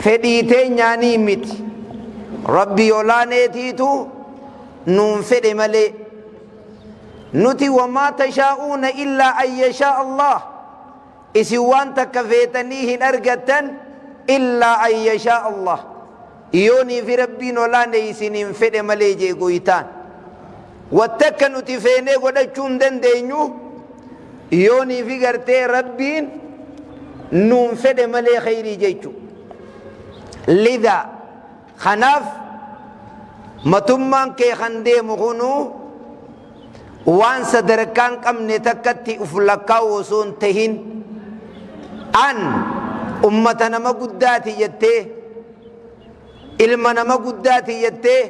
fedhii teenyaanii miti rabbi olaaneetiitu nuun fedhe malee nuti wamaa tashaa'uuna illaa an yashaa Allah isin waan takka feetanii hin argattan illaa an yashaa Allah yoonii fi rabbiin olaane isiniin fedhe malee jee goytaan wattakka nuti feenee godhachuu hin dandeenyu yoonii fi gartee rabbiin nuun fedhe malee khayrii jechu lidhaa kanaaf matummaan kee kan deemu kunuu waan sadarkaan qabne takkatti uf lakkaa'u osoo hin tahin an ummata nama guddaati jettee ilma nama guddaati jettee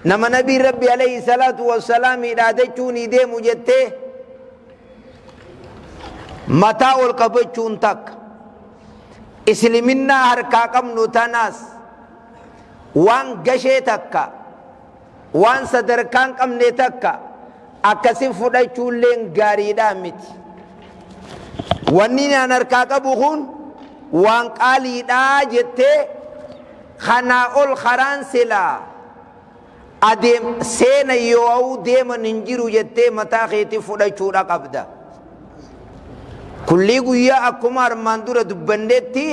nama nabii rabbi alayhi salaatu wassalaam dhaadachuu ni deemu jettee mataa ol qabachuun takka isliminnaa harkaa qabnu tanaas waan gashee takka waan sadarkaan qabne takka akkasin fudhachuulleen gaariidhaa miti wanni aan harkaa qabu kun waan qaaliidhaa jettee kanaa ol karaan silaa adeem seena yoo deeman hin jiru jettee mataa keetii fudhachuudha qabda kulli guyyaa akkuma armaan dura dubbannetti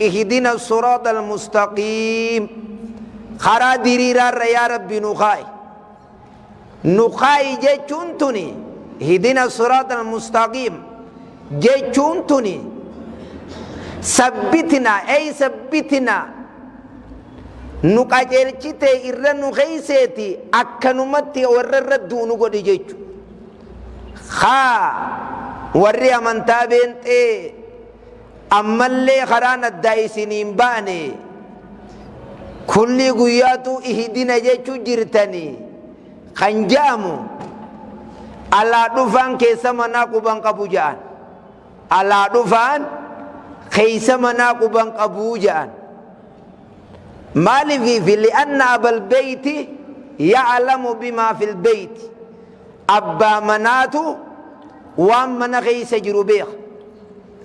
ihdina siraata almustaqiim karaa diriiraarra yaa rabbi nu kaa'i jechuun tuni ihdina siraata almustaqiim jechuun tuni sabbitinaa ey sabbitinaa nu qajeelchite irra nu keeyseeti akkanumatti warra irra duunu godhi jechu warri amantaa beenxee ammallee karaan addaa isiniin baane kulli guyyaatu ihdina jechuu jirtanii kan jaamu alaa dhufaan keessa manaa quban qabu ja'an alaa dhufaan keessa manaa quban qabuu ja'an maaliif li'anna abal beeyti ya'lamu bimaa fil beeyti abbaa manaatu waan mana keessa jiru beeka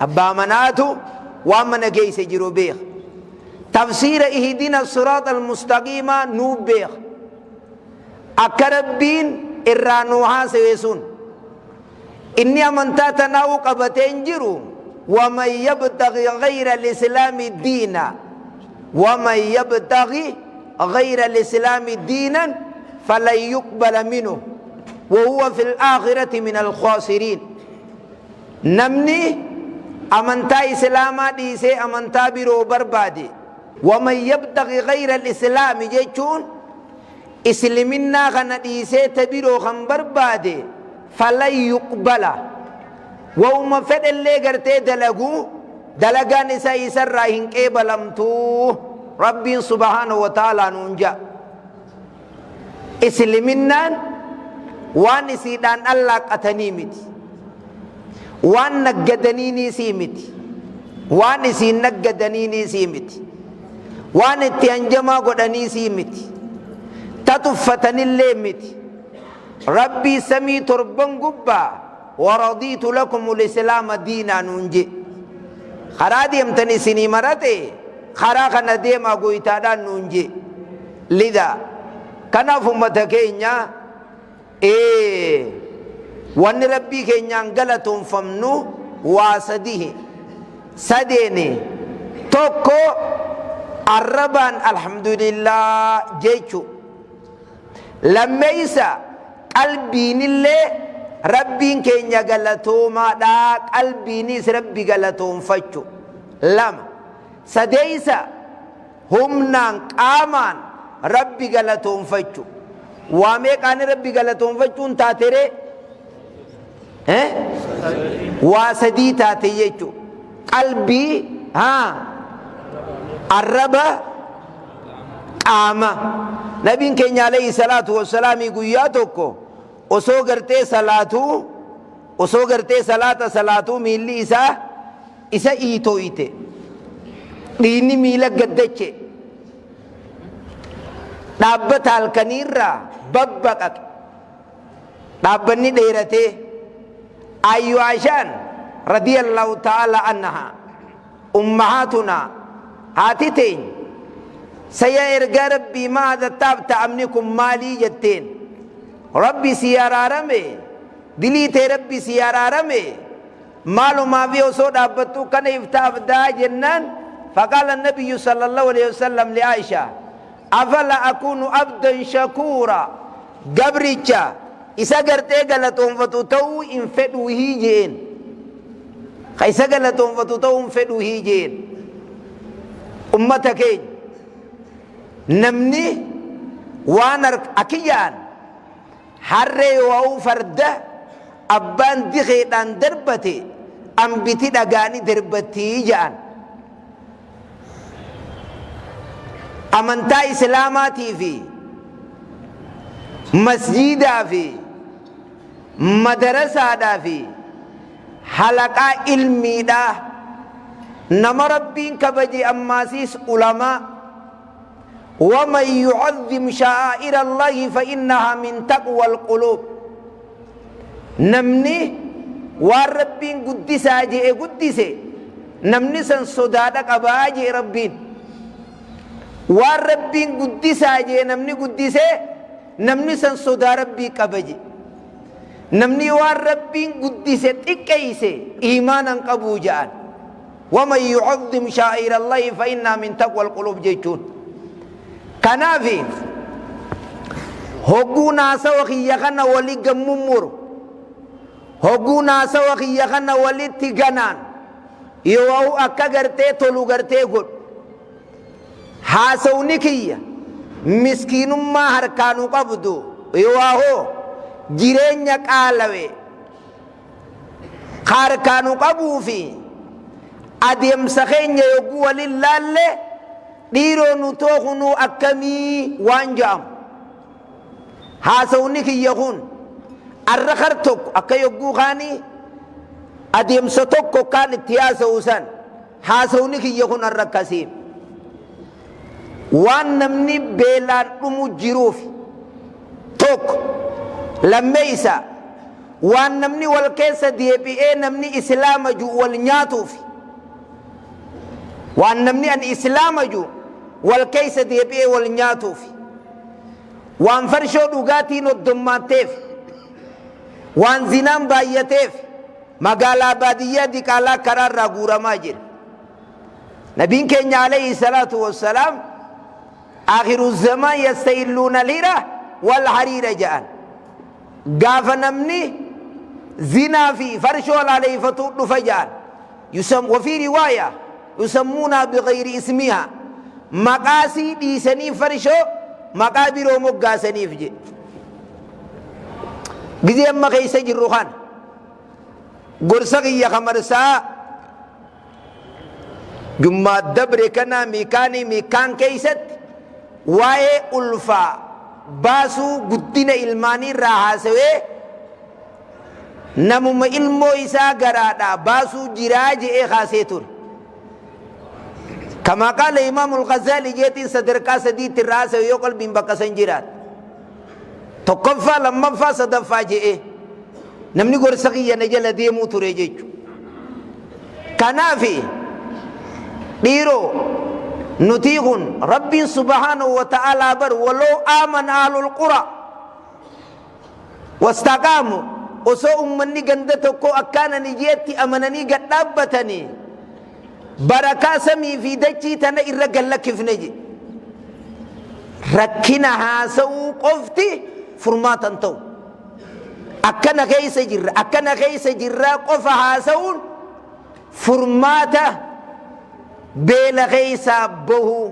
abbaa manaatu waan mana keessa jiru beeka tafsiira ihdina siraata almustaqiimaa nuu beeka akka rabbiin irraa nuu haasawe sun inni amantaa tanaa'uu qabatee hin jiru waman yabtagi gayra alislaami diina waman yabtagi gayra alislaami diinan falan yuqbala minhu وهو في الآخرة من الخاسرين نمني أمنتا إسلاما ديسي أمنتا برو بربادي ومن يبتغي غير الإسلام جيشون إسلامنا غنا ديسي تبرو خم بربادي فلن يقبل وهم فد اللي قرتي دلقو دلقان إسا راهن كيبلمتو ربي سبحانه وتعالى ننجا إسلامنا waan isiidhaan allaaqatanii miti waan naggadaniinisii miti waan isiin naggadaniinisii miti waan itti hanjamaa godhaniisii miti tatuffatanillee miti rabbii samii torban gubbaa waradiitu lakum lislaama diinaa nuunje karaa deemtan isinii marate karaa kana deemaa goytaadhaan nuunje lidhaa kanaaf ummata keenya wanni rabbii keenyaan galatoonfamnu waa sadihi sadeeni tokko arrabaan alhamdulillah jechu lammeeysa qalbiinillee rabbiin keenya galatoomaadha qalbiinis rabbi galatoonfachu lama sadeeysa humnaan qaamaan rabbi galatoonfachu وامي كان ربي غلطون فچون تاتره واسدي تاتيچو قلبي الرب قاما نبي كن عليه الصلاه والسلام يغياتوكو osoo gartee salaatu miilli isa iitooyte dhiinni miila gaddache dhaabbata halkaniirraa babbaqaqe dhaabbanni dheeratee ayyu ashaan radiyallahu ta'ala anha ummahatuna هاتتين سيرجع ربي ماذا تاب تأمنكم مالي جتين ربي سيارة رمي دليت ربي سيارة رمي مالو ما في وصول أبتو كان يفتاف دا جنان فقال النبي صلى الله عليه وسلم لعائشة أفلا أكون عبدا شكورا قبرتشا إسا قرتي قلتهم فتوتو إن فدو هيجين خيسا قلتهم فتوتو إن فدو هيجين أمتكين نمني وانا أكيان حري وهو فرده أبان دخيطان دربتي أنبتي دقاني دربتي جان أمنتا إسلاماتي في مسجدا في مدرسة دا في حلقة علمي دا نما ربين كبجي أماسيس علماء ومن يعظم شعائر الله فإنها من تقوى القلوب نمني والربين قدسا جئ قدسي نمني سن صدادك أباجي ربين والربين قدسا جئ نمني قدسي نمني سن صدا ربي كبجي نمني والربين قدسي تكيسي إيمانا قبوجان ومن يعظم شعائر الله فإنها من تقوى القلوب جيتون كنافي هقو ناسا وخيا خنا ولي قممور هقو ناسا وخيا خنا ولي تيغانان يوهو أكا غرتي تولو غرتي قد حاسوني كيا مسكين ما هركانو قبدو يوهو جيرين يقالوي خاركانو قبو في أديم سخين يوغو ولله dhiiroo nu tookhnu akkamii waan ja'am haasawni kiyya kun arra kar tokko akka yogguu kaanii adeemsa tokko kaan itti haasa'u san haasawni kiyya kun arra akkasii waan namni beelaan dhumu jiruuf tokko lammeeysa waan namni wal keessa deebi'ee namni islaama ju wal nyaatuuf waan namni an islaama ju والكيس ديبئ والنياتوف وان فرشو دوغاتين الدماتيف وان زنان بايتيف مقالا بادية دي قالا قرار راقورا ماجر نبين كين عليه الصلاة والسلام آخر الزمان يستيلون الهرة والحرير جاءن قاف نمني زنا في فرشو عليه فتوض فجان وفي رواية يسمونها بغير اسمها مقاسي ديسني فرشو مقابرو مقاسني فجي قزي أما خيسا جروخان قرصقي خمرسا جمع الدبر كنا ميكان كيست واي ألفا باسو قدين إلماني راحاسوه نمم إلمو إسا قرادا باسو جراج خاسيتور كما قال إمام الغزالي جيتين صدركا سديت الرأس ويقل بين بقى سنجرات تقفى لما فا صدفا جئه نمني قرصقية نجل ديمو تريجيج كنافي بيرو نتيغن رب سبحانه وتعالى بر ولو آمن أهل القرى واستقاموا وسوء مني قندتكو أكان نجيتي أمنني قد نبتني بركة سمي في دجي تنا إرقل لك في نجي ركنها سو قفتي فرمات انتو أكنا كيس جرى قفها سون فرماته بيل كيس بو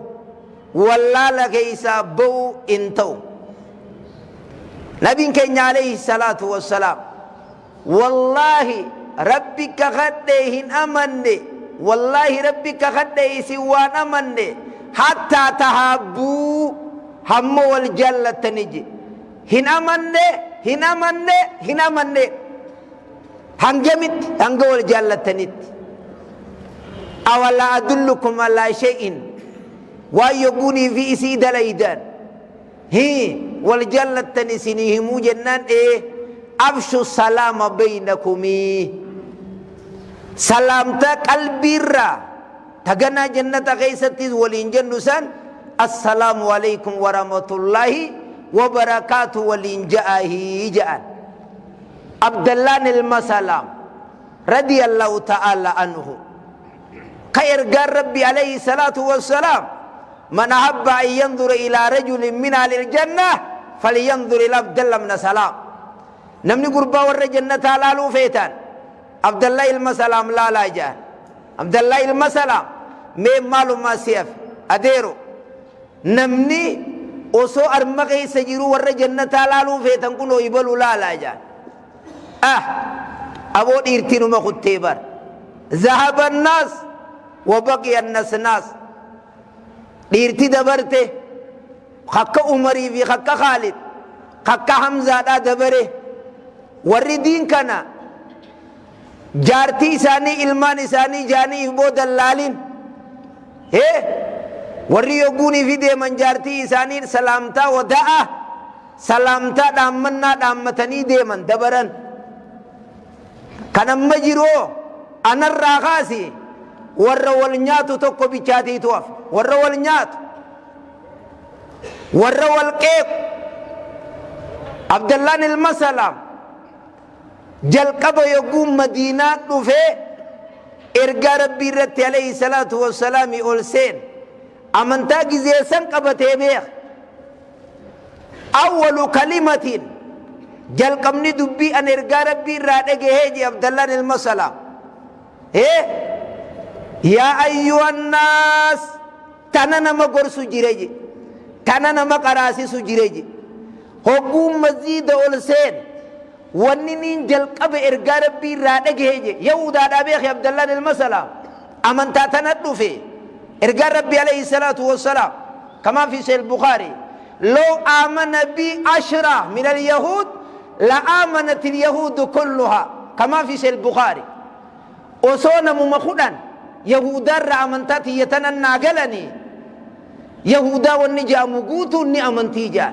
ولا لكيس بو انتو نبي كان عليه الصلاة والسلام والله ربك خدهن أمني والله ربك خده سوان أمني حتى تحبوا هم والجلة نجي هن أمني هنجمت هنجو والجلة نت أولا أدلكم على شيء ويقوني في سيد الأيدان هي والجلة نسينهم جنان أبشوا السلام بينكم سلامتا قلبي را تغنى جنة غيستي ولين جنسان السلام عليكم ورحمة الله وبركاته ولين جاءه جاء عبد الله المسلام رضي الله تعالى عنه خير قال ربي عليه الصلاة والسلام من أحب أن ينظر إلى رجل من أهل الجنة فلينظر إلى عبد الله من سلام نمني قربا ور جنة لالو فيتان عبد الله المسلام لا جاء عبد الله المسلام مي مالو ما سيف أديرو نمني وسو أرمغي سجيرو ور جنة لالو فيتان كنو يبلو لا جاء أبو إرتينو ما خطيبر ذهب الناس وبقي الناس ناس إرتي دبرته خك عمري في خك خالد خك حمزة دا دبره وردين كنا جارتي ساني إلمان ساني جاني بو دلالين وريوغوني في دي من جارتي ساني سلامتا ودعا سلامتا دامنا دامتني دي من دبرن كان مجرو أنا الراغاسي ورّول نياتو توكو بيشاتي توف ورّول نياتو ورّول كيف عبد الله المسلام جل قبا يقوم مدينة نفي إرقى ربي رت عليه الصلاة والسلام أولسين أمنتا جزيسان قبا تيبيخ أول كلمة جل قمني دبي أن إرقى ربي رادق هيجي عبد الله المسلام يا أيها الناس تنانا ما قرص جريجي تنانا ما قراسي سجريجي حكوم مزيد أولسين ونين جل قبا إرقى ربي رادق هيجي يهودا دابيخ عبد الله المسلام أمنتا تندو في إرقى ربي عليه الصلاة والسلام كما في سيد البخاري لو آمن بي 10 من اليهود لآمنت اليهود كلها كما في سيد البخاري وصونا ممخودا يهودا رأمنتاتي يتننى قلني يهودا والنجا مقوتو ني أمنتيجا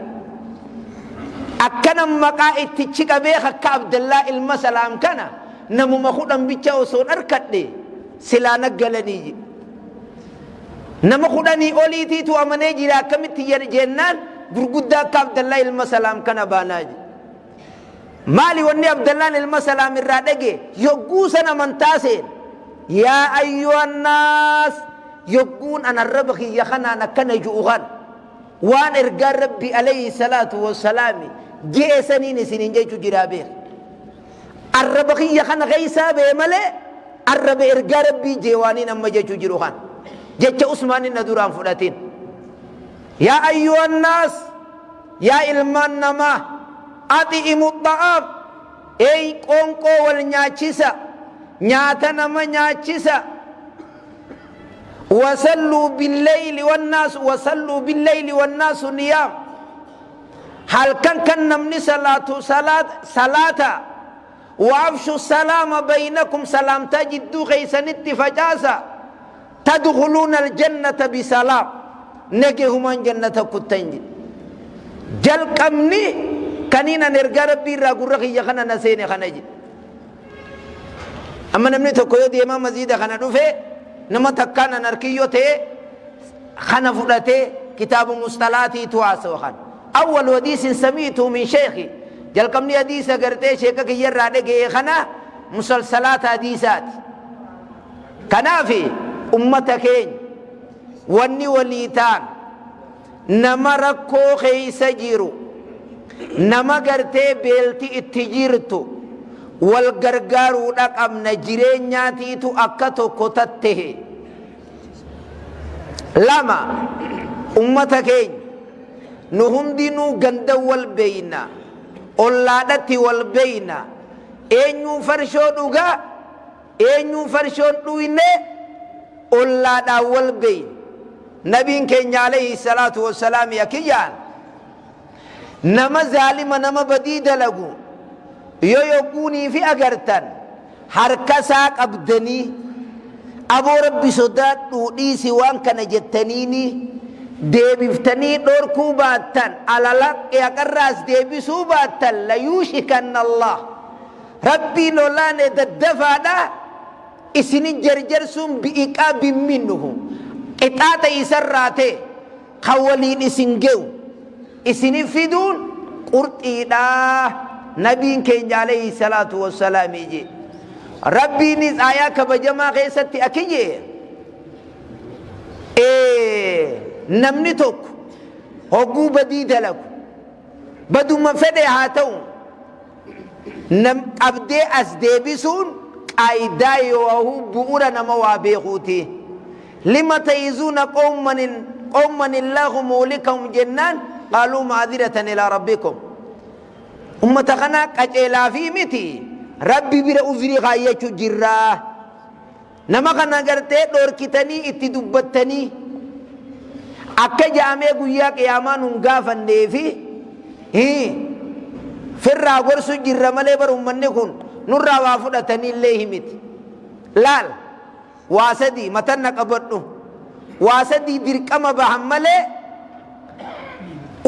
أكنا مقائد تشيك بيخا كعبد الله المسلام كان نمو مخودا بيچا وصون أركت لي سلانا قلني نمو خوداني أوليتي تو أمنيجي لا كمتي جنان برقودا كعبد الله المسلام كان باناجي مالي وني عبد الله المسلام الرادقي يقوسنا من تاسين يا أيها الناس يقول أنا الربخي يخنا أنا كان جوغان وان إرقى ربي عليه الصلاة والسلام جي سنين جيجو جرابير الربخي يخنا غيسا بيمالي الرب إرقى ربي جيوانين أما جيجو جروغان جيجو عثمان ندوران فلاتين يا أيها الناس يا إلمان نما أطعموا الطعام أي قنقو والنياتشيسا نياتنا ما نياتشيسا وصلوا بالليل والناس نيام هل كان نمني صلاة وافشوا السلام بينكم سلام تجدوا غيسا نتفجاسا تدخلون الجنة بسلام نجيهم من جنة كتنجي جل كمني كانينا نرجع ربي راغور رخي خنا نسيني خناجي أما نمني تكويو دي ما مزيد خنا دوفه نما تكانا نركيو تي خنا فلاتي كتاب مصطلاتي تواسو خن أول حديث سميته من شيخي جل كمني حديث أغرتي شيخك يرادة جي خنا مسلسلات حديثات كنافي أمتكين وني وليتان نما ركو خيس جيرو نما غرتي بيلتي اتجيرتو والغرغارو دقم نجرينياتي تو أكتو كتته لما أمتكين نهندينو غند والبينا أولادتي والبينا أينو فرشو دوغا أينو فرشو دوينة أولادا والبين نبي كينيا عليه الصلاة والسلام يكيان نما ظالم نما بديد لغو يقوني في أغرتن حركساك أبدني أبو ربي صدات نوديسي وان كان جتنيني ديبفتني دور كوباتن على لك يقرس ديبسو باتن ليوشكن الله ربي لولان ددفع ده isini jarjarsun bi'iqaabin minnuhu qixaaxa isarraate kawwaliin isin ge'u isini fiduun qurxiidha nabiin keenya alayhi salaatu wassalaamii je rabbiinis aayaa kabajamaa keessatti akiyye namni tokko hogguu badii dalagu baduma fedhe haa ta'u nam qabdee as deebisuun qaayidaa yoo bu'uura nama waa beekuuti lima ta'izuuna qawman illaahu muulikahum jennaan qaaluu maadhiratan ilaa rabbikum ummata kana qaceelaa fi miti rabbi bira uzrii kaayyachuu jirraa nama kana gartee dhoorkitanii itti dubbattanii akka jaamee guyyaa qiyaamaa nun gaafanneefi firraa gorsu jirra malee bar ummanni kun nurraa waa fudhatanii illee himiti laal waa sadii matanna qabadhu waa sadii dirqama bahan malee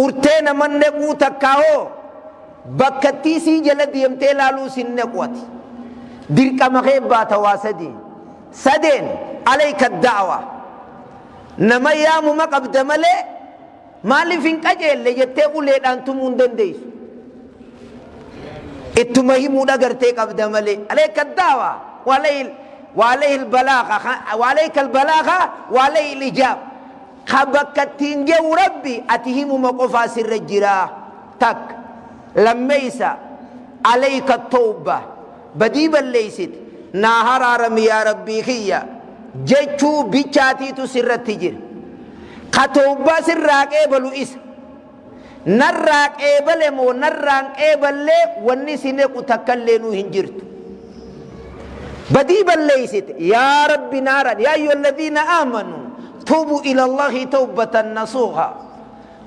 urtee naman nequu takkaahoo bakkattii sii jala deemtee laaluu sin nequwati dirqama kee baata waa sadii sadeen alayka da'wa nama yaamuma qabda malee maaliif hin qajeelle jettee uleedhaan tumuu hin dandeessu ittuma himuudha gartee qabda malee alayka da'wa وعليه البلاغة وعليه الإجاب خبكتين جو ربي أتهم مقفى سر الجرا تك لميس عليك التوبة بديبا ليست ناهر رمي يا ربي خيا جيتو بيشاتي تسر التجر خطوبة سراك إبلو إس نراك إبل مو نراك إبل ونسينك تكلنو هنجرتو بديبا ليست يا رب نارا يا أيها الذين آمنوا توبوا إلى الله توبة نصوحا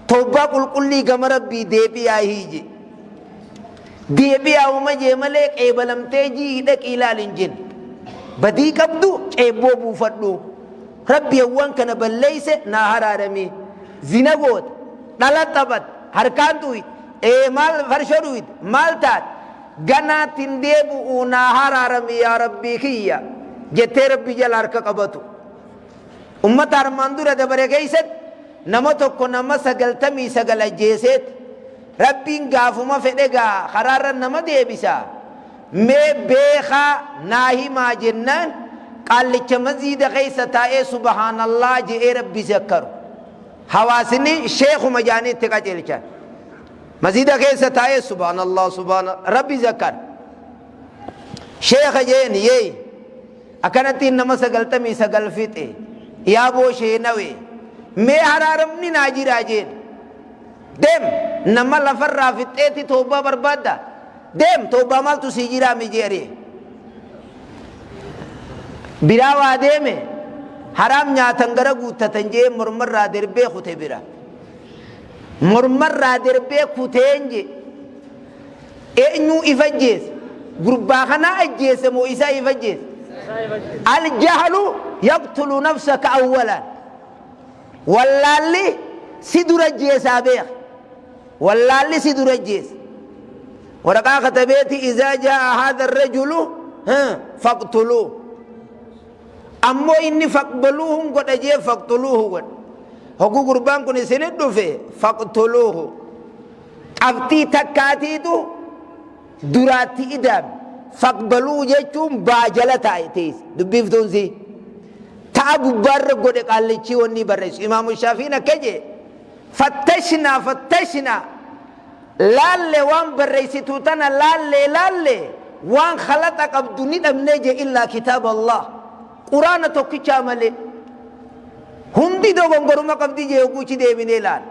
توبة قل لي كما ربي ديبي آهيجي ديبي آوما جيماليك إيبالم تيجي إدك إلى الانجن بدي كبدو إيبو بوفدو ربي أوان كان بليس ناهر آرمي زنغوت نالتبت هركان تويت مال فرشرويت مال تات ganaatin deebi'uu naa haraarami yaa rabbii kiyya jettee rabbii jala harka qabatu ummata armaan dura dabare keeysatti nama tokko nama 99 ajjeeseet rabbiin gaafuma fedhe gaa karaarra nama deebisa mee beekaa naa himaa jennaan qaallicha maziida keeysa taa'ee subhaanallah je'ee rabbi zakkaru hawaasni sheekuma jaaniitti qajeelchan مزيدا كيسة تايه سبحان الله سبحان ربي ذكر شيخ جين يي أكنت إنما سقلت مي سقل فيت يا بو شيء نوي مي حرارمني ناجي راجين دم نما لفر رافت توبة بربادة دم توبة مال تسيجرا مجيري براوا دمه حرام نياتنگرا گوتا تنجي مرمر را دربه خوته برا مرمر دربه كوتينجي إنو إفجيس غربا خنا أجيس مو إسا إفجيس الجهل يقتل نفسك أولا واللالي سدر الجيس أبيخ واللالي سدر الجيس ورقا كتبيتي إذا جاء هذا الرجل فاقتلوه أمو إني فاقبلوهم قد أجيب فاقتلوه قد هو قربان كوني سندو في فاقتلوه قبتي تكاتيتو دراتي إدام فاقبلوه جيتم باجلة آيتيس دبيفتون زي تابو بر قد قال لي وني برس إمام الشافعي كجي فتشنا لالي وان برسي توتنا لالي وان خلطك abduni dhabne je illa kitab Allah qur'ana tokkicha male hundi dogongoruma qabdi je guuchi deebine laal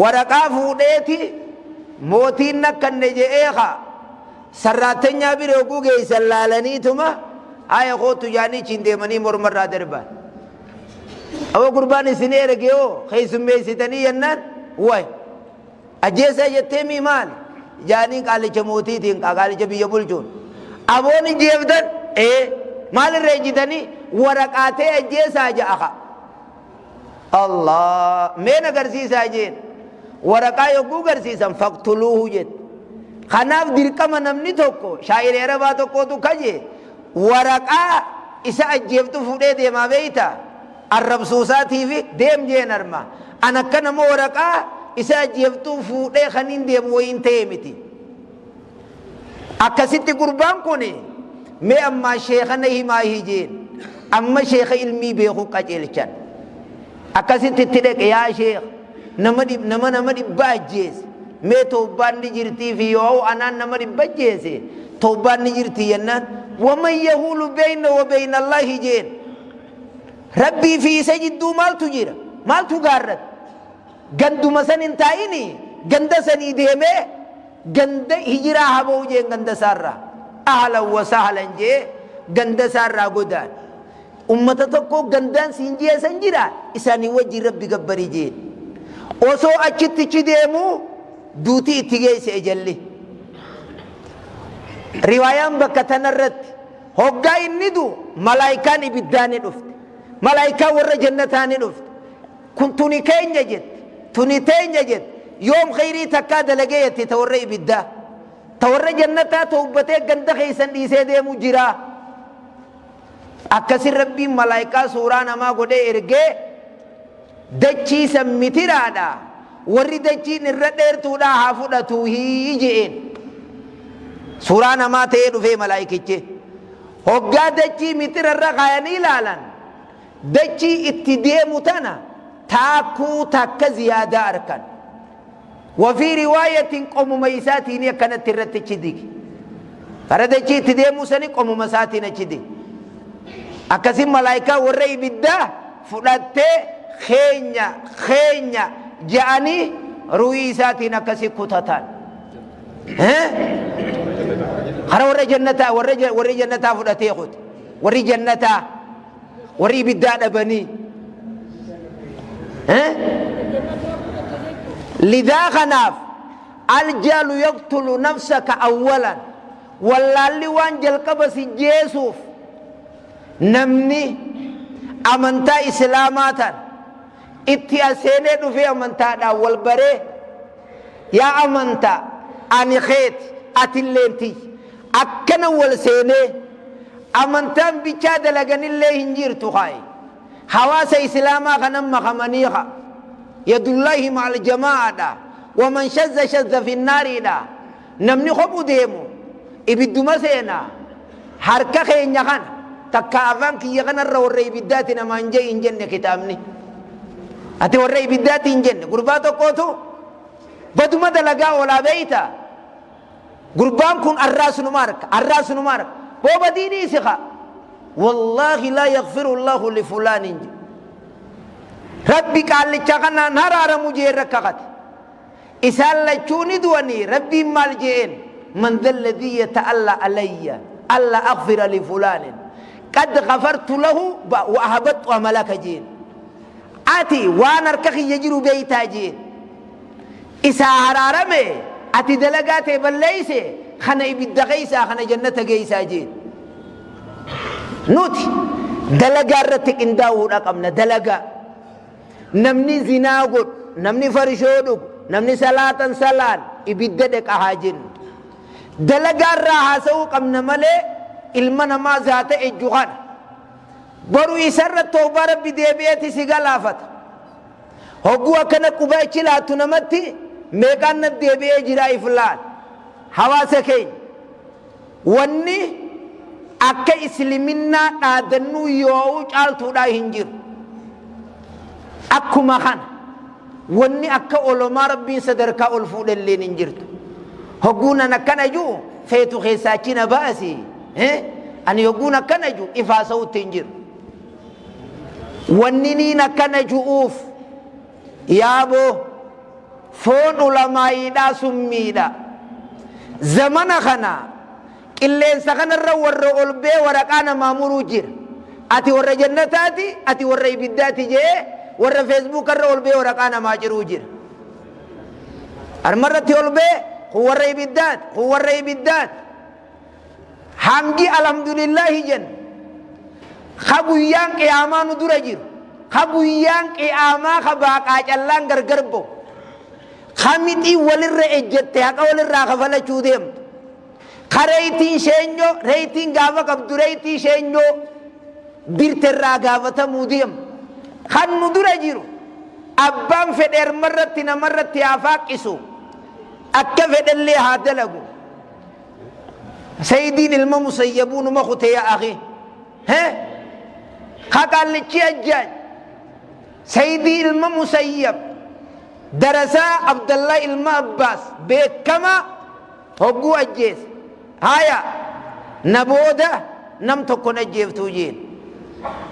waraqaa fuudheeti mootiin nakkanne je eeqa sarraatenya bire oguu geeysan laalaniituma aya kootu jaanii chin deemanii mormarraa darban awo gurbaan isin ergeyo keeysummeeysitanii yennaan way ajjeesa jetteemi maal jaanii qaalicha mootiitiin qaalicha biyya bulchuun abooni jeefdan maal irree jitanii waraqaatee ajjeesaa ja'aka Allah meen agarsiisaa jeen waraqaa yogguu garsiisan faqtuluuhu jet Kanaaf dirqama namni tokko shaayiree Arabaa tokkotu kaje waraqaa isa ajjeeftu fuudhee deemaa beeyta arrabsuusaatiif deem jeen arma an akka nama waraqaa isa ajjeeftu fuudhee kaniin deemu wayin ta'e miti akkasitti gurbaan kun mee amma sheekana himaa hijeen amma sheeka ilmii beeku qajeelchan akkasitti itti dhaqe yaa sheek nama dhibba ajjeese mee toobaan ni jirtii fi yoo anaan nama dhibba ajjeese toobaan ni jirtii jennaan waman yahulu bayna wa bayna allahi jeen rabbii fi isa jidduu maaltu jira maaltu gaarrat ganduma san hin taa'ini ganda sanii deemee ganda hijiraa haboo jeen ganda saarraa ahlan wa sahlan jee ganda saarraa godaan ummata tokko gandaan siin jeesan jira isaanii wajji rabbi gabbarii jeen osoo achitti deemuu duuti itti geesse ejalli riwaayaan bakka tanarratti hoggaa inni du malaayikaan ibiddaa ni dhufte malaayikaa warra jannataa ni dhufte kun tuni keenya jette tuni teenya jette yoom khayrii takkaa dalagee jette ta warra ibiddaa ta warra jannataa tawbatee ganda keeysan dhiisee deemu jira akkasin rabbiin malaayikaa suuraa namaa godhee ergee dachiisan mitiraadha warri dachiin irra dheertuudha haa fudhatu hii jeen suuraa namaa ta'ee dhufee malaayikichi hoggaa dachii mitirarra kaayanii ilaalan dachii itti deemu tana taakkuu takka ziyaadaa arkan wafii riwaayatiin qomuma isaatiin akkanatti irratti achi digi kara dachii itti deemu sani qomuma isaatiin achi digi akkasin malaayikaa warra ibiddaa fudhattee keenya ja'anii ru'ii isaatiin akkasi kutatan kara warra jannataa warri jannataa fudhatee kuti warri jannataa warri ibiddaa dhabanii lidaa kanaaf aljalu yaqtulu nafsaka awwalan wallaalli waan jalqaba si jeesuuf namni amantaa islaamaa tan itti aseenee dhufee amantaadhaan wal baree yaa amantaa ani keeti atilleen akkana wal seenee amantaan bichaa dalaganillee hin jirtu kaayi hawaasa islaamaa kanan makamaniiqa yadullaahi ma'al jamaa'adha waman shazza fi nnaariidha namni kophu deemu ibidduma seenaa harka keenya kana takka afaan kiyya kanarra warra ibiddaati namaan jee hin jenne kitaabni ati warra ibiddaati hin jenne gurbaa tokkootu baduma dalagaa olaa beeyta gurbaan kun arraasnuma arka booba diinii isiqa wallaahi laa yaghfiru allahu lifulaanin rabbi qaallicha kanaan haraaramu jee rakkakate isaan lachuuni duwanii rabbiin maal jeen man dha alladii yata'alla alayya alla aghfira lifulaanin qad ghafartu lahu wa ahabattu amalaka jeen ati waan harka kiyya jiru beeytaa jeen isaa haraarame ati dalagaa ta'e balleeyse kana ibidda keeysaa kana jannata geeysaa jeen nuti dalagaa irratti qindaa'uudha qabna dalagaa namni zinaa godhu namni farishoo dhugu namni salaatan salaan ibidda dheqa haa jennu dalagaa irraa haasa'uu qabna malee ilma namaa zaata ejju kana boru isarra toobaa rabbi deebi'eeti si galaafata hogguu akkana qubaachi laattu namatti meeqaan na deebi'ee jira iflaan hawaasa keenya wanni akka isliminnaa dhaadannuu yoo caaltuudhaa hin jiru akkuma kana wanni akka olomaa rabbiin sadarkaa ol fuudhalleen hin jirtu hogguunan akkana juu feetu keessaachina baasi ani hogguun akkana juu ifaasa'utti hin jiru wanni niin akkana ju'uuf yaaboo foon ulamaayiidhaa summiidha zamana kana qilleensa kanarra warra ol bee waraqaa namaa muruu jira ati warra jannataati ati warra ibiddaati jee warra feesbuuk irra ol bee waraqaa namaa jiruu jira armarratti ol bee kun warra ibiddaat hangi alhamdulillahi jenna ka guyyaan qiyaamaa nu dura jiru ka guyyaan qiyaamaa ka baaqaa callaan gargar ba'u خمتي ولر إجت حق ولر خفلا شودهم خريتين شينجو ريتين غافا قبض ريتين شينجو بيرت الراغافة مودهم خان مدور أجيرو أبان فدر مرتنا مرت يافاق إسو أكا فدر لي هذا لغو سيدين المسيبون مخوتي يا أخي ها خاقال لكي أجاج سيدين المسيب درسا عبد الله المعباس بكما هقو أجيس هايا نبودا نم تكون أجيب توجين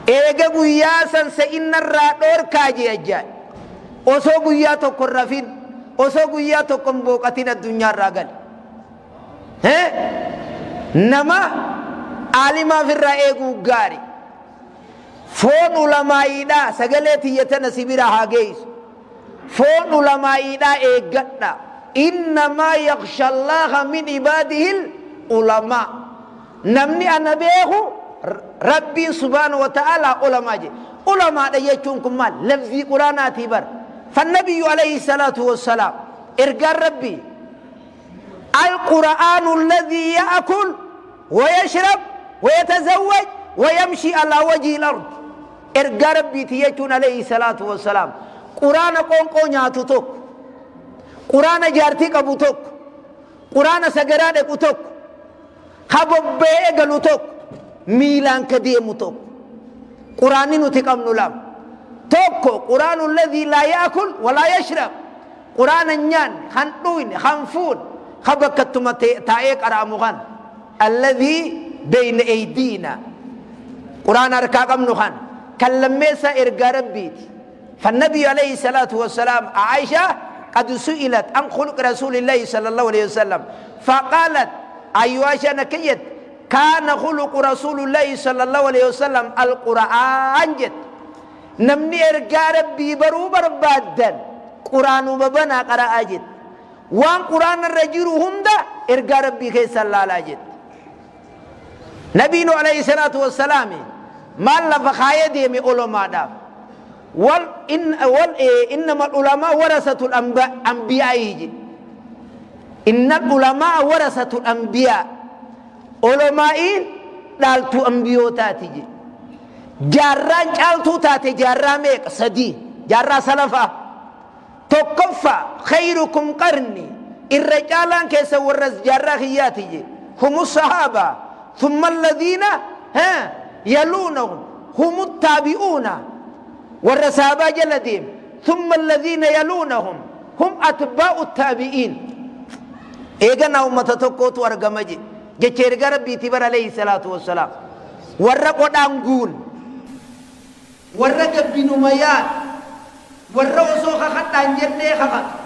إيجا قياسا سئن الرادور كاجي أجاج أسو قياتو كرفين أسو قياتو كنبوكتين الدنيا الراقل ها نما عالما في الرأيقو غاري فون علماء دا سغلتي يتنا سبيرا هاگيس فون علماء دا ايغنا انما يخشى الله من عباده العلماء نمني انا بيهو ربي سبحانه وتعالى علماء جي علماء دا يچونكم مال لفظي قراناتي بر فالنبي عليه الصلاه والسلام ارغى ربي القرآن الذي يأكل ويشرب ويتزوج ويمشي على وجه الأرض ارغى ربي تيجون عليه الصلاة والسلام قرآن قون نياتو توك قرآن جارتي قبو توك قرآن سگران اكو توك خبب بيغلو توك ميلان كديمو توك قرآن نتقم نلام توكو قرآن الذي لا يأكل ولا يشرب قرآن نيان خندوين خنفون خبكتم تايك أرامغان الذي بين أيدينا قرآن أركاكم نخان كلميسا إرقى ربيت فالنبي عليه الصلاة والسلام عائشة قد سئلت عن خلق رسول الله صلى الله عليه وسلم فقالت أيها عائشة نكيت كان خلق رسول الله صلى الله عليه وسلم القرآن جد نمني إرقى ربي برو بربادا قرآن ببنا قرأ جد وان قرآن الرجل هندا إرقى ربي خيس الله لاجد نبينا عليه الصلاة والسلام ما لفخايدي من علماء دا إنما العلماء ورثة الأنبياء إن العلماء ورثة الأنبياء علماء دالتو أنبياء تاتي جاران جالتو تاتي جاراميك سدي جارا سلفا تكفى خيركم قرني الرجالان كيس ورز جراحياتي هم الصحابة ثم الذين يلونهم هم التابعون والرسابة جلدهم ثم الذين يلونهم هم أتباع التابعين إيغانا أمة تكوت ورقمجي جيشير ربي تبر عليه الصلاة والسلام ورقوا دانقون ورقوا بنميان warra osoo kakadhaan jennee kakatu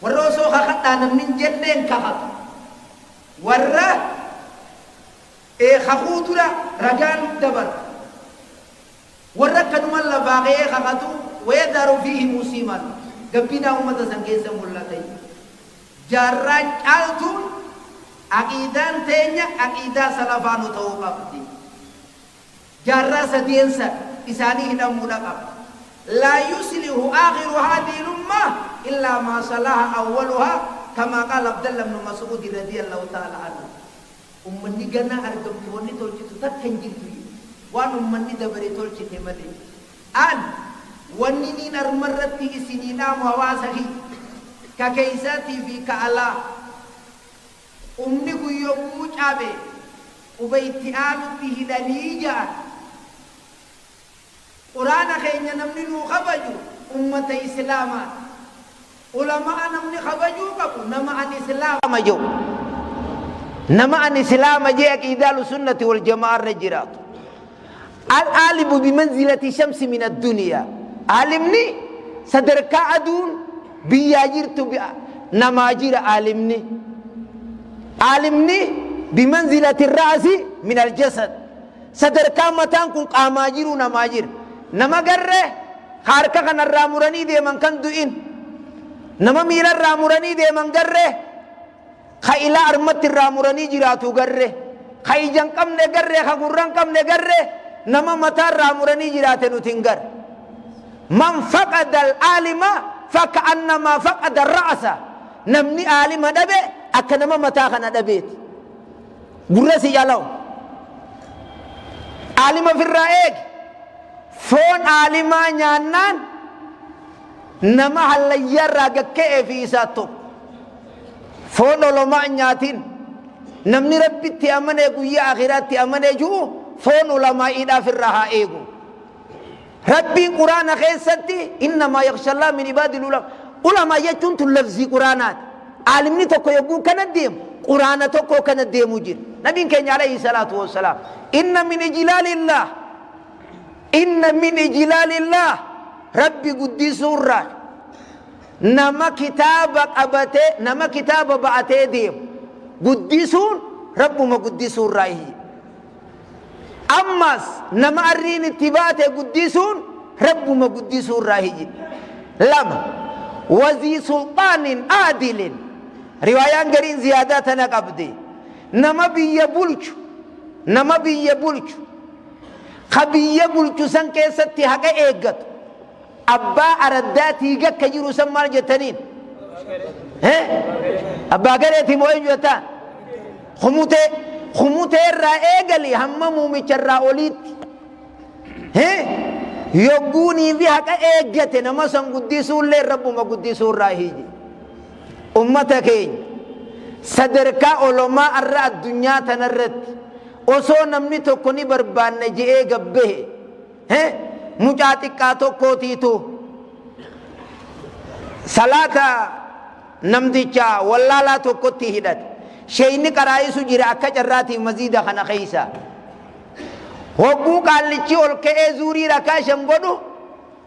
warra osoo kakadhaan namnin jenneen kakatu warra kakuutura ragaan dabar warra kanuman lafaaqee kakatu wayadaru fiihi musiiman gabbinaa ummata san keessa mul'ata jaarraan caaltuun aqiidaan teenya aqiidaa salafaanu ta'uu qabdi jaarraa sadeensa isaanii hidhamuudha qabdi لا يصلح آخر هذه الأمة إلا ما صلح أولها كما قال عبد الله بن مسعود رضي الله تعالى عنه أمني جنا أرجم كوني تولج تتكنجل وان أمني دبري تولج تملي أن ونني نرمرت في سنينا مواسه ككيساتي في كعلا أمني كيوم أبي وبيتيان فيه دليجا قرآن خينا نمني نو خبجو أمة إسلاما علماء نمني خبجو كبو نما عن إسلام جو نما عن إسلام جاءك إدال السنة والجماعة الرجرات العالم بمنزلة شمس من الدنيا عالمني صدرك عدون بياجرت نماجر عالمني عالمني بمنزلة الرأس من الجسد صدرك متان كن قاماجر نماجر nama garre harka kanarraa muranii deeman kan du'in nama miilarraa muranii deeman garre ka ilaa armatti irraa muranii jiraatu garre ka ijaan qabne garre ka gurraan qabne garre nama mataarraa muranii jiraate nuti hin garre man faqada al-alima فكأنما فقد الرأس نمني عالم دبي أكنما متاخنا دبيت برسي جالو عالم في الرأيك فون عالم نيانان نما هل يرى كيف يساتو فون علماء نياتين نمني ربي تأمنه قوية آخرات تأمنه جو فون علماء إذا في الرهائق ربي قرآن خيستي إنما يخشى الله من عباد العلماء علماء يجون تلفظي قرآنات عالمني تكو يقول كان الديم قرآن تكو كان الديم وجد نبي كان عليه الصلاة والسلام إن من إجلال الله إن من إجلال الله ربي قدس الرّ نما كتاب أبته نما كتاب بعته ديم قدسون رب ما قدسون رأيه أمس نما أرين اتباته قدسون رب ما قدسون رأيه لما وذي سلطان عادل رواية غيرين زيادة نقبدي نما بيبولش نما بيبولش خبيبولش سن كيستي حق إيجت أبا أرداتي جك كجرو سمار جتنين أبا قريتي موين جتان خموته الرائقلي هممو ميشرا أوليت يقوني في حقا إيجت نمسان قدسون لي رب ما قدسون راهيج أمتكين صدركا علماء الرأى الدنيا تنرد وصو نمني تكوني بربان نجئي قبه مجاتك توكوتيتو صلاة نمديچا والله لا توكوتي هدت شيني قرائسو جراكا جراتي مزيدة خنا خيسا وقو قال لچي والكئي زوري ركاشم قدو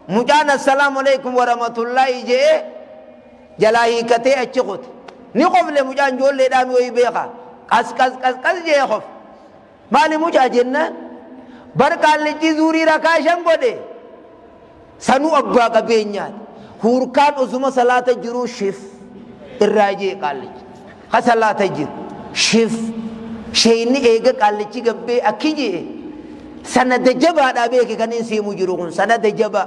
مجانا السلام عليكم ورحمة الله جئ جلاهي كتي اچقوت نقف لمجان جول لدامي ويبيخا قس جئ خف مالي مجا جنن برقال لچي زوري ركاشم قدو سنو أبا قبينيات هوركان أزوما صلاة جرو شف الراجي قال لچي خصلاة جر شف شيني ايغا قال لچي قبي أكيجي سند جبا دابيك كان ينسيمو جروغن سند جبا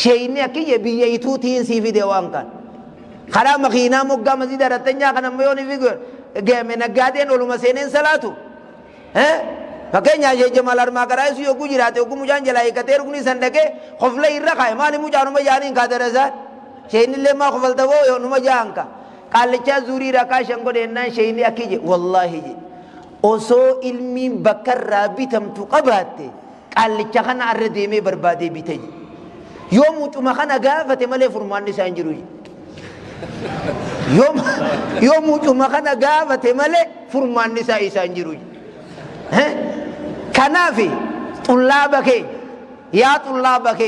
شيني أكيجي بييتو تينسي في ديوان كان خلا مخينا مقا مزيدة رتنجا كان ميوني فيقر من قادين ولما سينين صلاتو fakkeenya jamaal armaa qaraasu yogguu jiraate yogguu mujaan jalaa hiikatee rukni san dhaqee qofla irra kaa'e maali mujaanuma jaaniin kaadarasaan sheenillee maa qofaltaboo yoonuma jaanka qaallichaa zuurii rakaa shan godheennaan sheenii akki je wallaahi je osoo ilmiin bakka irraa bitamtu qabaatte qaallicha kana arra deemee barbaadee bite je yoo mucuma kana gaafate malee furmaanni isaan jiru je yoo mucuma kana gaafate malee furmaanni isaan jiru je كنافي طلابك يا طلابك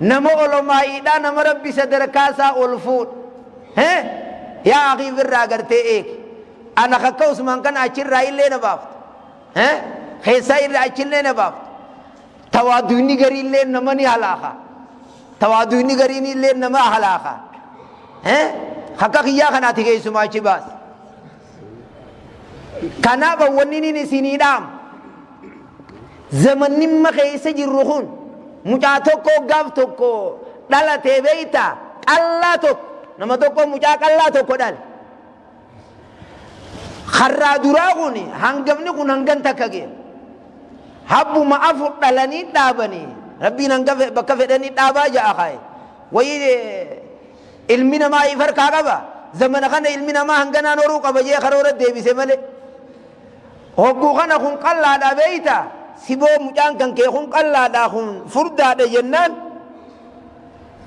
نمو علماء إذا نم ربي صدر كاسا ألفون يا أخي في الراغر تيك أنا خكوس من كان أشير رأي لنا بافت خيساير أشير لنا بافت توادوني غري لنا نمني هلاخا توادوني غري لنا نما هلاخا خكا خيا خنا تيجي سماعي باس كنابا ونيني نسيني دام زمن نما خيسة جرخون مجاتوكو غافتوكو دالا تبيتا الله توك نما توكو مجاك الله توكو دال خرا دراغوني هنگمني كون هنگن تكاگي حبو ما افق دالاني دابني ربي ننگف بكفدني دابا جا اخاي وي علمنا ما يفر كاغبا زمن خان علمنا ما هنگنا نورو قبجي خرورت ديبي سمله هوغو خنا كون قلا دابيتا سيبو مجان كان كي خون قلا دا خون فردا دا جنان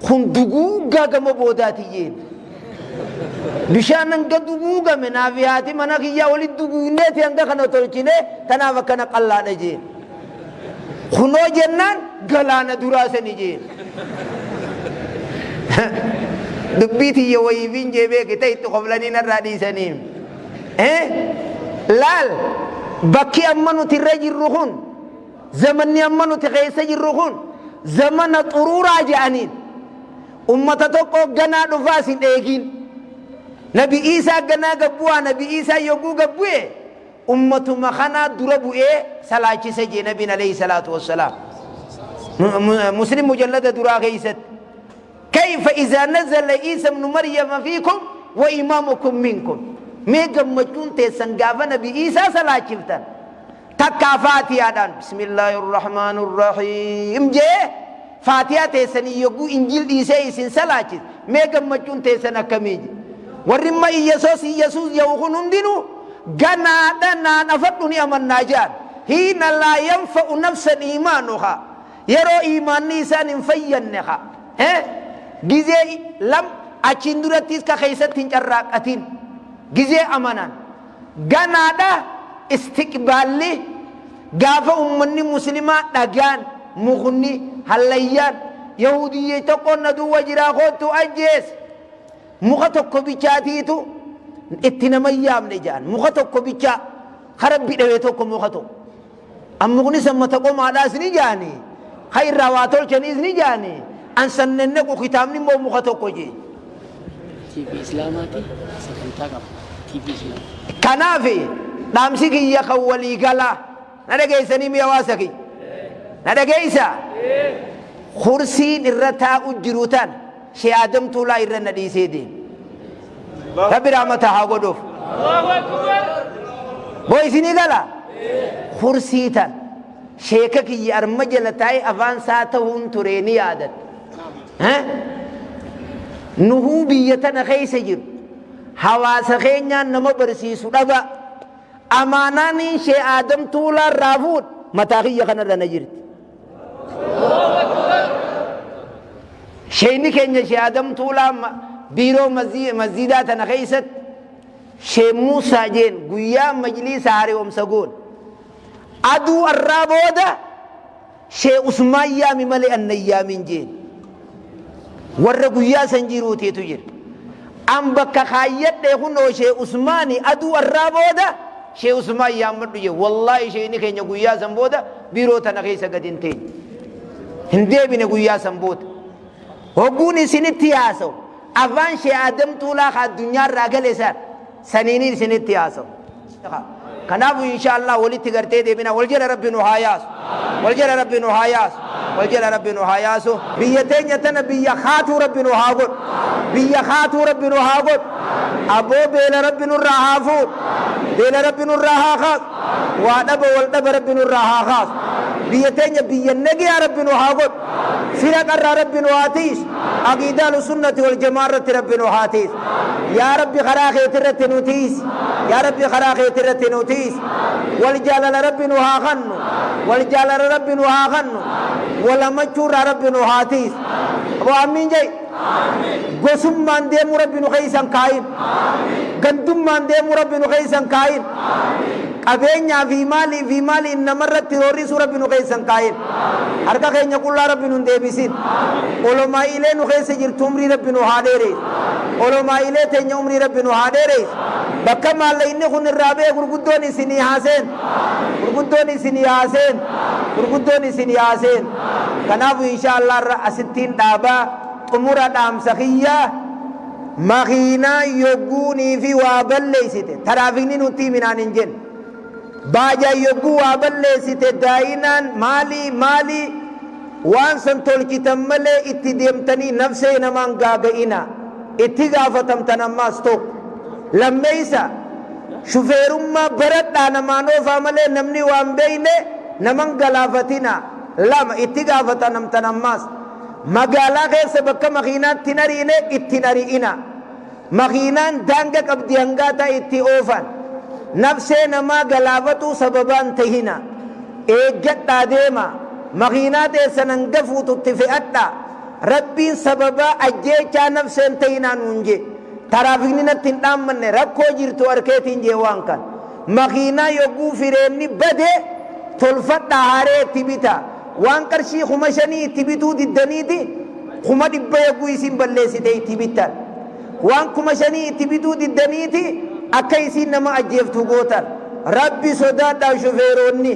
خون دغوغا غما بوداتيين بشانن دغوغا منافياتي مناخيا ولي دغونيتي انغا خنا تولچينه تنا وكنا قلا دجين خونو جنان غلانا دراسني جين دبيتي يوي فينجي بك تيت قبلني نرادي سنيم لال بكي امنو ترجي الرخون زمن يمنو تخيسج الرخون زمن طرورا جانين أمتا توقو غنا دفاسين ايقين نبي إيسا غنا قبوا نبي إيسا يقو قبوه أمتو مخنا دربو ايه سلاچي سجي نبي عليه الصلاة والسلام مسلم مجلد درا غيست كيف إذا نزل عيسى ابن مريم فيكم وإمامكم منكم ميغم مجون تيسن غافا نبي عيسى صلاة شفتن تكا فاتحة بسم الله الرحمن الرحيم جي فاتحة تيسن يقو إنجيل عيسى إسن صلاة ميغم مجون تيسن كميج ورما يسوس يوخن هندنو غنا دنا نفدني أمن ناجان حين لا ينفع نفسا إيمانها يرو إيمان نيسان فينها جزء لم أشندرتيس كخيسة تنجرق أتين جزء أمانان غنادا استقبالي غافة أمني مسلمة دجان مغني هلايان يهودية تكون ندو وجراخوتو أجيس مغتوك بيشاتيتو اتنما يام نجان مغتوك بيشا خرب بيدويتوك مغتوك أم مغني سمتكو ماداس نجاني خير رواتول جنيز نجاني أنسان ننكو ختامني مو مغتوك جي TV Islamati sagantaa qaba TV Islam kanaafi dhaamsi kiyya kan walii galaa na dhageessanii mi'a hawaasaki na dhageessa kursiin irra taa'u jiru tan shee Adam Tuulaa irra na dhiisee deema rabbi rahmataa haa godhuuf boo isinii gala kursii tan sheeka kiyya arma jala taa'ee afaan isaa ta'uun turee ni yaadan nuhuu biyya tana keessa jiru hawaasa keenyaan nama barsiisu dhaba amaanaaniin shee Adam Tuulaa irraa fuudh mataa kiyya kanarra na jirti sheeyni keenya shee Adam Tuulaa biiroo masjidaa tana keessatti shee Muusaa jeen guyyaa majliisa hari'omsa goon aduu irraa booda shee Usmaan yaami malee annan yaamin jeen warra guyyaa san jiruutiitu jira an bakka kaayyadhe kunoo shee Usmaani aduu irraa booda shee Usmaan yaammadhu je wallaahi sheeyni keenya guyyaa san booda biiroo tana keessa gad hin teenye hin deebine guyyaa san booda hogguun isinitti haasawu afaan shee Adam Tuulaa ka addunyaa irraa gale saniin isinitti haasawu kanaafu inshallah walitti gartee deebina wal jala rabbi nu haa yaasu wal jala rabbi nu haa yaasu wal jala rabbi nu haa yaasu biyya teenya tana biyya khaatuu rabbi nu haa godhu biyya khaatuu rabbi nu haa godhu aboo beela rabbi nurraa haa fuudhu beela rabbi nurraa haa kaasu waa dhaba wal dhaba rabbi nurraa haa kaasu biyya teenya biyya nagiyaa rabbi nu haa godhu fira qarraa rabbi nu haa tiisu aqiidaalu sunnati wal jamaa irratti rabbi nu haa tiisu yaa rabbi karaa keeti irratti nu tiisi yaa rabbi karaa keeti irratti nu tiisi wal jaalala rabbi nu haa kannu wal jaalala rabbi nu haa kannu wal amachuurraa rabbi nu haa tiisu aboo amiin jai gosummaan deemu rabbi nu keeysan kaayin gandummaan deemu rabbi nu keeysan kaayin qabeenyaa fi maali namarratti roorrisuu rabbi nu keeysan kaayin harka keenya qullaa rabbi nu deebisin olomaa'ilee nu keessa jirtu umrii rabbi nu haa dheerees olomaa'ilee teenya umrii rabbi nu haa dheerees bakka maallayni kun irraa bee gurguddoon isinii haaseen gurguddoon isinii haaseen gurguddoon isinii haaseen kanaafu inshaallah irra asittiin dhaabaa xumura dhaamsa kiyyaa makiinaa yogguunii fi waa balleeysite taraafikni nutti himinaan hin jenne baajaa yogguu waa balleeysite daayinaan maalii waan san tolchitan malee itti deemtanii nafsee namaan gaaga'ina itti gaafatamtan ammaas tokko lammeeysa shufeerummaa baradhaa namaan oofaa malee namni waan beeyne naman galaafatina lama itti gaafatamtan ammaas magaalaa keessa bakka makiinaatti nariine itti nari'ina makiinaan daanga qabdi hangaataa itti oofan nafsee namaa galaafatuu sababaan tahina eeggadhaa deema makiinaa teessan hanga fuututti fe'adhaa rabbiin sababaa ajjeechaa nafseen tahinaan hunje taraafikni natti hin dhaammanne rakkoo jirtu harkeetiin jee waan kan makiinaa yogguu fireenni bade tolfadhaa haree itti bita waan qarshii 5,000 itti bituu diddaniiti 100 yogguu isin balleessite itti bittan waan 5,000 itti bituu diddaniiti akka isin nama ajjeeftu gootan rabbi sodaadhaa shufeeronni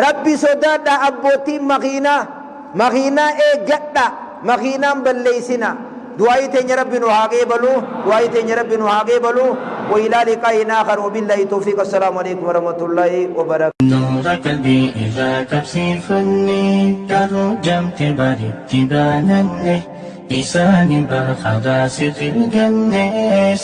rabbi sodaadhaa abbootiin makiinaa eeggadhaa makiinaan balleessina دعائي تنجي ربي نوحاقي بلو دعائي تنجي ربي نوحاقي بلو وإلى لقاء آخر وبالله توفيق السلام عليكم ورحمة الله وبركاته نور قلبي إذا تبسي فني ترجمت برد تبانا بسان برخدا في الجنة